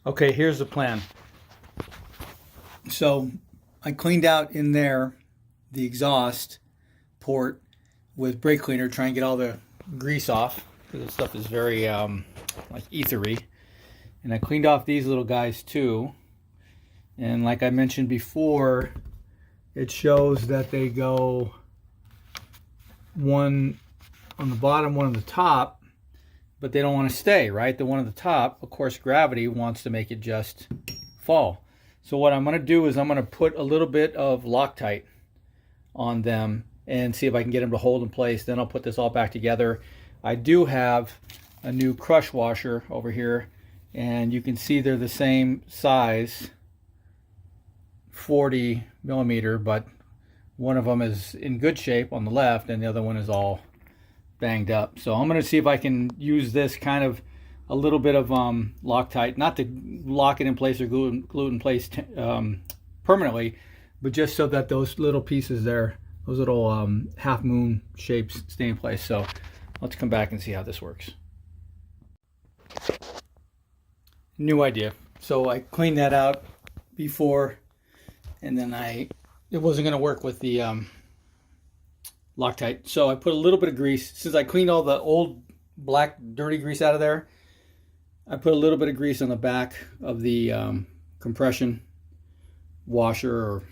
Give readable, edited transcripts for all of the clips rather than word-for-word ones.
Okay, here's the plan. So I cleaned out in there the exhaust port with brake cleaner, trying to get all the grease off because the stuff is very like ethery. And I cleaned off these little guys too. And like I mentioned before, it shows that they go one on the bottom, one on the top, but they don't want to stay, right? The one on the top, of course, gravity wants to make it just fall. So what I'm going to do is I'm going to put a little bit of Loctite on them and see if I can get them to hold in place. Then I'll put this all back together. I do have a new crush washer over here, and you can see they're the same size, 40 millimeter, but one of them is in good shape on the left and the other one is all banged up. So I'm going to see if I can use this kind of a little bit of Loctite, not to lock it in place or glue it in place permanently, but just so that those little pieces there, those little half moon shapes, stay in place. So let's come back and see how this works. New idea. So I cleaned that out before, and then it wasn't going to work with the Loctite. So I put a little bit of grease. Since I cleaned all the old black dirty grease out of there, I put a little bit of grease on the back of the compression washer or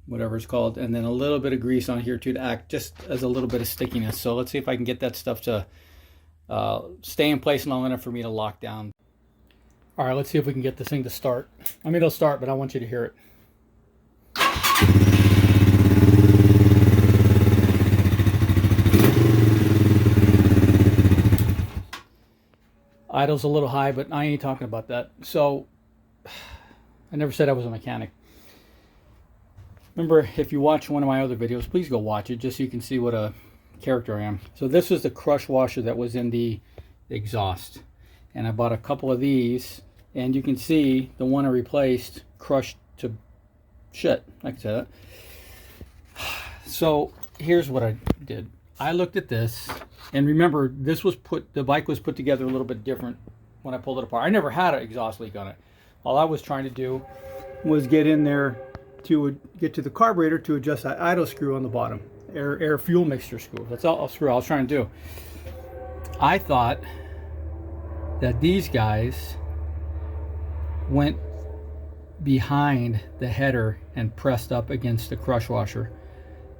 whatever it's called, and then a little bit of grease on here too to act just as a little bit of stickiness. So let's see if I can get that stuff to stay in place long enough for me to lock down. All right, let's see if we can get this thing to start. I mean, it'll start, but I want you to hear it. Idle's a little high, but I ain't talking about that. So I never said I was a mechanic. Remember, if you watch one of my other videos, please go watch it just so you can see what a character I am. So this is the crush washer that was in the exhaust. And I bought a couple of these, and you can see the one I replaced crushed to shit. I can say that. So here's what I did. I looked at this, and remember, the bike was put together a little bit different when I pulled it apart. I never had an exhaust leak on it. All I was trying to do was get in there to get to the carburetor to adjust that idle screw on the bottom, air fuel mixture screw. That's all screw I was trying to do. I thought that these guys went behind the header and pressed up against the crush washer.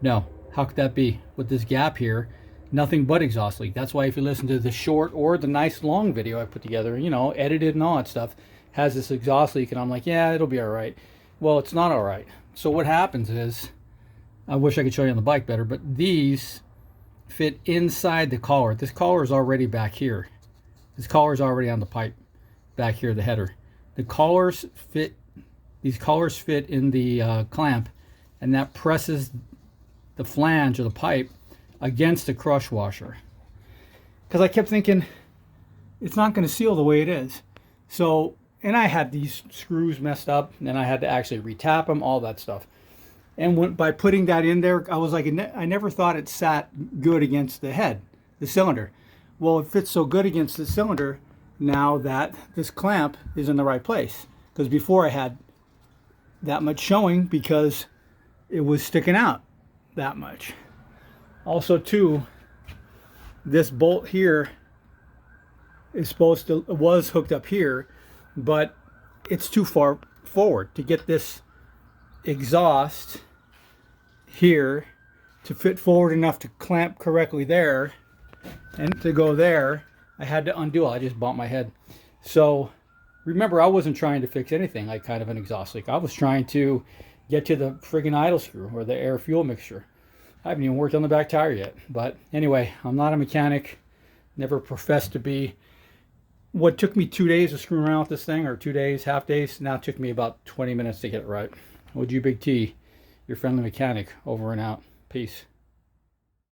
No, how could that be? With this gap here, nothing but exhaust leak. That's why if you listen to the short or the nice long video I put together, you know, edited and all that stuff, has this exhaust leak, and I'm like, yeah, it'll be all right. Well, it's not all right. So what happens is, I wish I could show you on the bike better, but these fit inside the collar. This collar is already back here. This collar is already on the pipe back here, the header. The collars fit, these collars fit in the clamp, and that presses the flange of the pipe against the crush washer. Because I kept thinking, it's not going to seal the way it is. So, and I had these screws messed up, and I had to actually retap them, all that stuff. And by putting that in there, I was like, I never thought it sat good against the head, the cylinder. Well, it fits so good against the cylinder now that this clamp is in the right place. Because before I had that much showing because it was sticking out that much. Also too, this bolt here is was hooked up here, but it's too far forward to get this exhaust here to fit forward enough to clamp correctly there, and to go there I had to undo it. I just bumped my head. So remember, I wasn't trying to fix anything like kind of an exhaust leak. I was trying to get to the friggin' idle screw or the air fuel mixture. I haven't even worked on the back tire yet. But anyway, I'm not a mechanic, never professed to be. What took me 2 days to screw around with this thing, or 2 days, half days, now it took me about 20 minutes to get it right. OG Big T, your friendly mechanic, over and out. Peace.